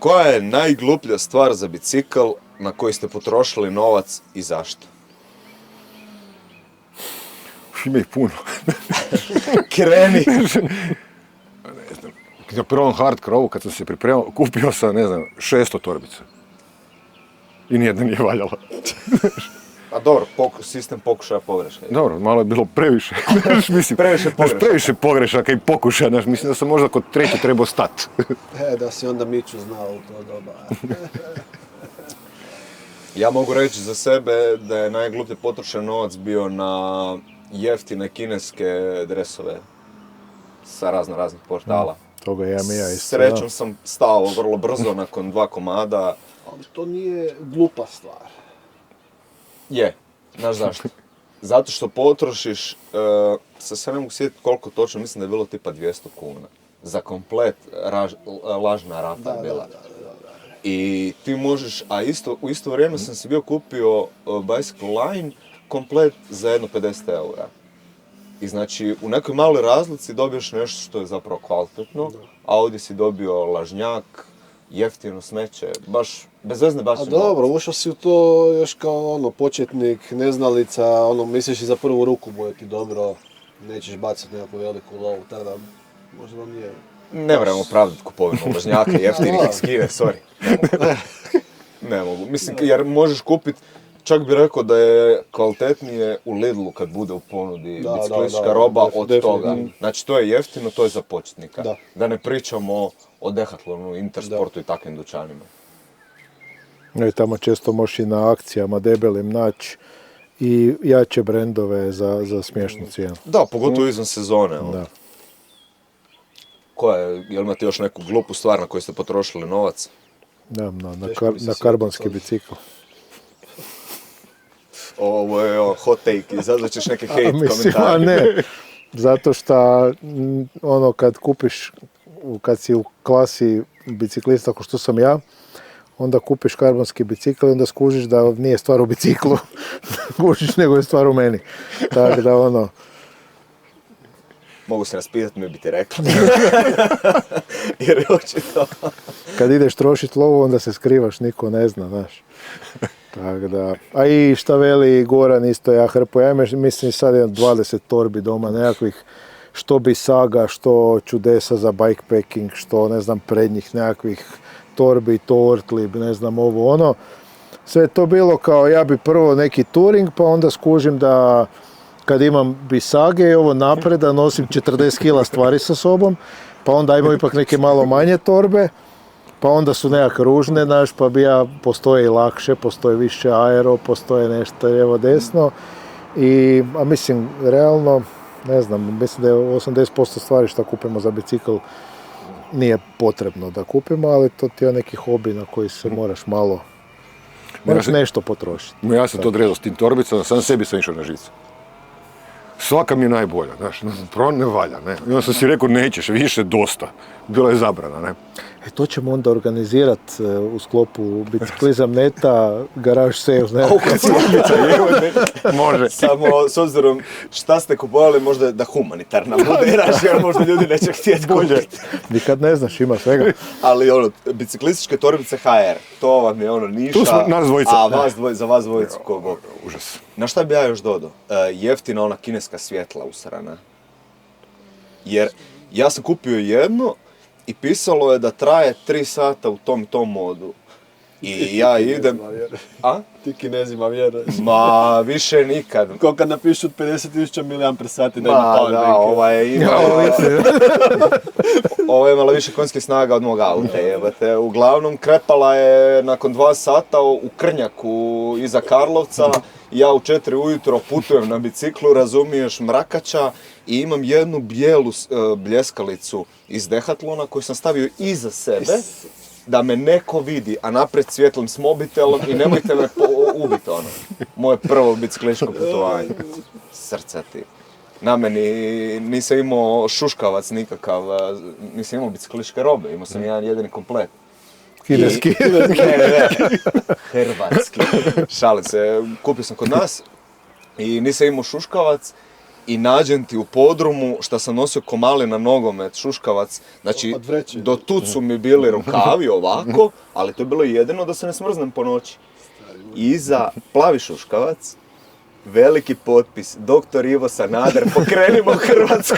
Koja je najgluplja stvar za bicikl na koji ste potrošili novac i zašto? Ima ih puno. Kreni! Ne znam. Na prvom hard crowu kad sam se pripremao, kupio sam, 600 torbica. I nijedna nije valjala. A dobro, sistem pokušaja pogreška. Dobro, malo je bilo previše. Mislim, previše pogrešaka i pokušaja. Mislim da sam možda kod treće trebao stati. Da si onda Miću znao u to doba. Ja mogu reći za sebe da je najgluplje potrošen novac bio na jeftine kineske dresove sa raznih portala. Toga ja isto. Srećom sam stao vrlo brzo nakon 2 komada. Ali to nije glupa stvar. Je, znaš zašto? Zato što potrošiš, se ne mogu sjetiti koliko točno, mislim da je bilo tipa 200 kuna. Za komplet lažna rata je bila. I ti možeš, a u isto vrijeme sam si bio kupio Bicycle Line komplet za jedno 50 eura. I znači u nekoj maloj razlici dobiješ nešto što je zapravo kvalitetno, a ovdje si dobio lažnjak, jeftino smeće, baš bezvezne baš. A dobro, ušao si u to još kao početnik, neznalica, misliš i za prvu ruku bude ti dobro, nećeš baciti nekakvu veliku lovu, tada možda nije. Ne moramo opravdati kupovinu lažnjaka, jeftinih iz Kine, sorry. Ne mogu. Mislim, jer možeš kupiti, čak bih rekao da je kvalitetnije u Lidlu kad bude u ponudi biciklistička roba od toga. Znači to je jeftino, to je za početnika. Da ne pričamo o Decathlonu, Intersportu i takvim dućanima. I tamo često možeš i na akcijama debelim naći i jače brendove za smiješnu cijenu. Da, pogotovo izvan sezone. Da. Jel imate još neku glupu stvar na koju ste potrošili novac? Da, na karbonski bicikl. Ovo je hot take, izazvat ćeš neke hate komentare. A ne, zato što kad kupiš, kad si u klasi biciklista kao što sam ja, onda kupiš karbonski bicikl i onda skužiš da nije stvar u biciklu, skužiš nego je stvar u meni. Tako da Mogu se raspitati, mi bi ti rekli. Jer je očito. Kad ideš trošiti lovu, onda se skrivaš, niko ne zna, znaš. Tako da, a i šta veli Goran isto, ja hrpo, ja mislim sad imam 20 torbi doma, nekakvih, što bisaga, što čudesa za bikepacking, što prednjih nekakvih torbi, tortli, ovo. Sve je to bilo kao ja bi prvo neki touring, pa onda skužim da kad imam bisage i ovo napreda, nosim 40 kila stvari sa sobom, pa onda imam ipak neke malo manje torbe, pa onda su nekak ružne, pa postoje i lakše, postoje više aero, postoje nešto lijevo desno. A mislim, realno, mislim da je 80% stvari što kupimo za bicikl nije potrebno da kupimo, ali to ti je neki hobi na koji se moraš nešto potrošiti. Ja sam to odrezao s tim torbicama, sam sebi sam išao na žicu. Svaka mi je najbolja, ne valja, ne. I onda sam si rekao, nećeš, više dosta. Bila je zabrana, ne. To ćemo onda organizirati u sklopu Biciklizam Neta, Garage Sales, ne? Može. Samo s obzirom šta ste kupovali, možda da humanitarna bude, jer možda ljudi neće htjeti kupiti. Nikad ne znaš, ima svega. Ali biciklističke torbice HR, to vam je niša, tu smo nas dvojica. A za vas dvojicu kogo. Užas. Na šta bi ja još dodao? Jeftina kineska svjetla usrana. Jer ja sam kupio jedno, i pisalo je da traje 3 sata u tom modu. I ja idem... A? Ti Kinezima vjeruj. Ma, više nikad. Ko kad napišu 50.000 mAh da ima power bank. Ovo je imala više konjskih snaga od mog auta. Uglavnom, krepala je nakon 2 sata u Krnjaku iza Karlovca. Ja u 4 ujutro putujem na biciklu, razumiješ, mrakača, i imam jednu bijelu bljeskalicu iz Decathlona koju sam stavio iza sebe, da me neko vidi, a napred svjetlom s mobitelom i nemojte me ubiti Moje prvo biciklističko putovanje. Srca ti. Na meni nisam imao šuškavac nikakav, nisam imao biciklističke robe, imao sam jedan jedini komplet. Kineski. Ne. Hrvatski. Šalim se, kupio sam kod nas i nisam imao šuškavac i nađem ti u podrumu šta sam nosio komali na nogomet, šuškavac, znači Od vreće. do tud su mi bili rukavi ovako, ali to je bilo jedino da se ne smrznem po noći. Iza plavi šuškavac, veliki potpis, dr. Ivo Sanader, pokrenimo Hrvatsku.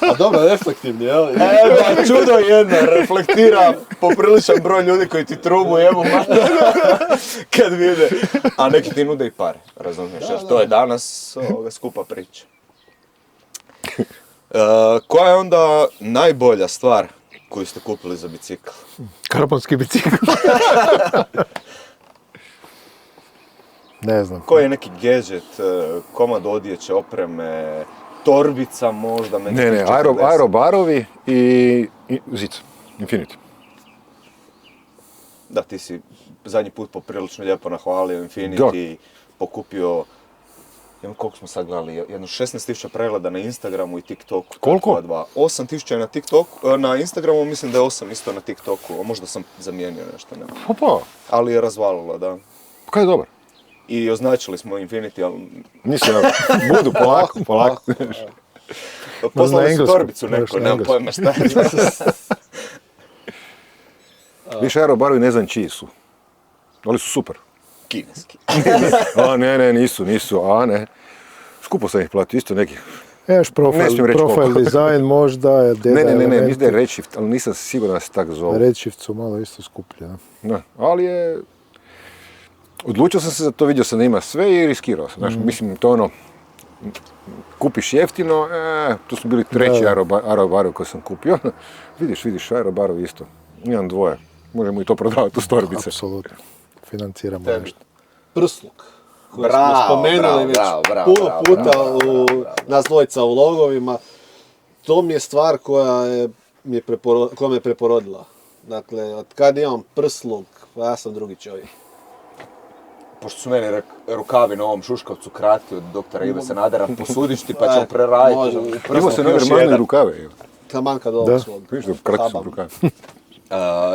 A dobro, reflektivni, jel? Pa čudo jedno, reflektira popriličan broj ljudi koji ti trubu jebu mater kad vide. A neki ti nude i pare, razumiješ, jer to je danas skupa priča. Koja je onda najbolja stvar koju ste kupili za bicikl? Karbonski bicikl. Ne znam. Koji je neki gadget, komad odjeće, opreme, torbica možda? Ne, aerobarovi i zica, Infinity. Da, ti si zadnji put poprilično lijepo nahvalio Infinity, pokupio, koliko smo sad gledali, jedno 16.000 pregleda na Instagramu i TikToku. Koliko? 8.000 na TikToku, na Instagramu mislim da je 8 isto na TikToku, a možda sam zamijenio nešto, ne. Opa, Ali je razvalilo, da. kaj je dobar. I označili smo Infinity, ali Nisam ja, budu polako. poslali su engleskom, torbicu neko, možda na nemam pojma šta je. Više aerobarovi ne znam čiji su. Ali su super. Kineski. A ne, nisu, ne. Skupo sam ih platio, isto neki. Još Ne smijem reći profil koliko. dizajn možda. Ne, mislim da je Redshift, ali nisam siguran da se tak zove. Redshift su malo isto skuplje. Da. Ne, ali je... Odlučio sam se za to, vidio sam da ima sve i riskirao sam. Znaš, mislim, to ono, kupiš jeftino, tu su bili treći aerobarovi koje sam kupio. Vidiš, aerobarovi isto. Imam dvoje. Možemo i to prodavati uz torbice. Apsolutno. Financiramo Tebi. nešto. Prsluk. Koji Bravo, smo spomenuli već puno puta nas dvojica u logovima. To mi je stvar koja me je preporodila. Dakle, od kad imam prsluk, pa ja sam drugi čovjek. Pošto su meni rukavi na ovom šuškavcu kratki od doktora Ive Sanadera, posudiš ti pa ćemo preraditi u Imao prsluk sam još normalne jedan. rukave. Taman kad ovog Da. svog. Vidiš da kratki su Habam. rukave.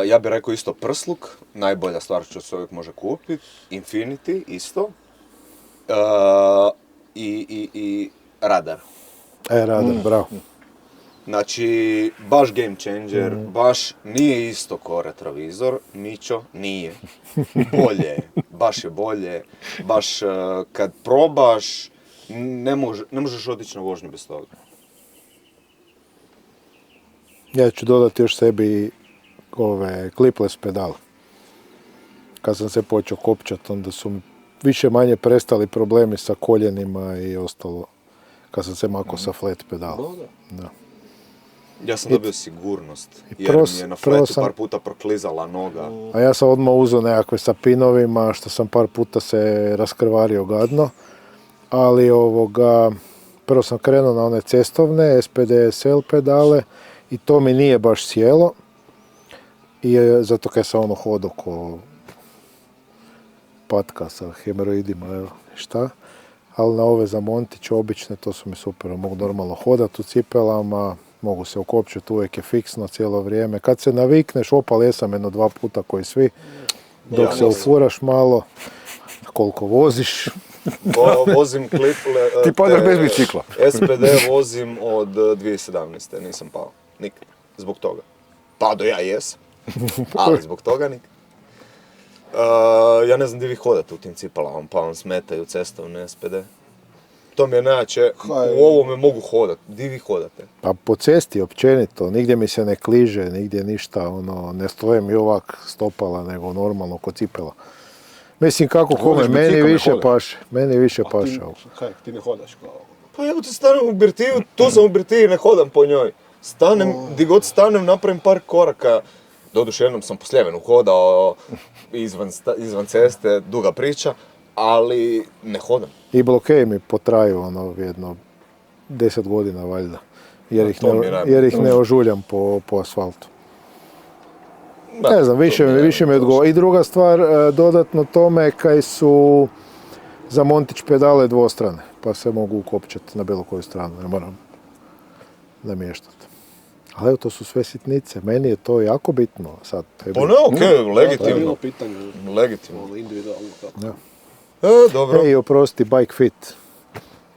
Ja bih rekao isto prsluk, najbolja stvar što se uvijek može kupiti. Infinity isto. I radar. Radar, bravo. Znači, baš game changer, baš nije isto ko retrovizor, Mićo, nije. Bolje je, baš je bolje, baš kad probaš, ne možeš otići na vožnju bez toga. Ja ću dodati još sebi ove clipless pedale. Kad sam se počeo kopčati, onda su mi više manje prestali problemi sa koljenima i ostalo. Kad sam se makao sa flat pedala. Da. Ja sam dobio sigurnost, i jer mi je na prvo fletu sam- par puta proklizala noga. A ja sam odmah uzeo nekakve sa pinovima, što sam par puta se raskrvario gadno. Ali prvo sam krenuo na one cestovne, SPD SL pedale i to mi nije baš sjelo. I zato kaj sam hodao ko patka sa hemoroidima, evo, šta. Ali na ove za Montić obične, to su mi super, mogu normalno hodati u cipelama, mogu se okopčati, uvijek je fiksno cijelo vrijeme. Kad se navikneš, opal jesam jedno 2 puta koji svi, dok Ja se nisam. ufuraš malo, koliko voziš. Vozim klip... Ti padaš bez bicikla. SPD vozim od 2017. Nisam pao. Nikad. Zbog toga. Pado ja jesam. Ali zbog toga nikad. Ja ne znam gdje vi hodate u tim cipalama, pa vam smetaju cestovne SPD. To mi je najjače, u ovome mogu hodati. Gdje vi hodate? Pa po cesti općenito, nigdje mi se ne kliže, nigdje ništa, ne stoje mi ovak stopala, nego normalno kod cipela. Mislim kako kome, Voziš meni bicikl, ne više hodaš. paše, meni više paše ovo. Kaj, ti ne hodaš kao ovo? Pa evo ti stanem u birtiju, tu sam u birtiji, ne hodam po njoj. Stanem, di god stanem, napravim par koraka. Doduše, jednom sam po Sljemenu hodao izvan ceste, duga priča, ali ne hodam. I blokeji mi potraju jedno 10 godina valjda, to mi je najbolje. jer ih ne ožuljam po asfaltu. Da, Ne znam, to više mi odgovara. I druga stvar, dodatno tome, kaj su za Montić pedale dvostrane, pa se mogu ukopčati na bilo koju stranu, ne moram namještati. Ali evo, to su sve sitnice, meni je to jako bitno sad. Pa ne, okej, To je bilo legitimno. pitanje, Legitimno. individualno kako. Da. Dobro. I oprosti, Bike Fit.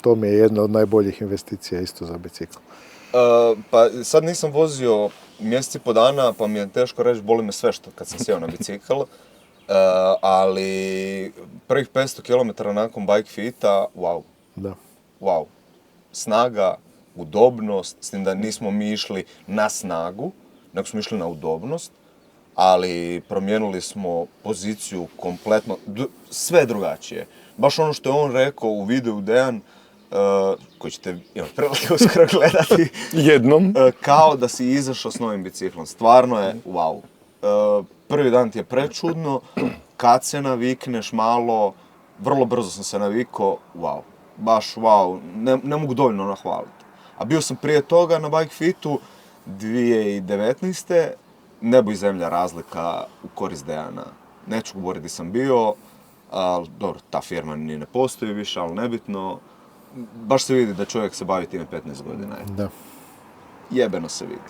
To mi je jedna od najboljih investicija isto za bicikl. Pa sad nisam vozio mjesec i po dana, pa mi je teško reći, boli me sve što kad sam sjeo na bicikl. Ali prvih 500 km nakon bike fita, wow. Da. Wow. Snaga, udobnost, s tim da nismo mi išli na snagu, nego smo išli na udobnost, ali promijenili smo poziciju kompletno, sve drugačije. Baš ono što je on rekao u videu Dejan, koji ćete imati prilike uskoro gledati, Jednom. kao da si izašao s novim biciklom. Stvarno je wow. Prvi dan ti je prečudno, kad se navikneš malo, vrlo brzo sam se navikao, wow. Baš wow, ne mogu dovoljno nahvaliti. A bio sam prije toga na bike fitu 2019. Nebo i zemlja razlika u korist Dejana. Neću govoriti gdje sam bio, ali dobro, ta firma ni ne postoji više, ali nebitno. Baš se vidi da čovjek se bavi time 15 godina. Da. Jebeno se vidi.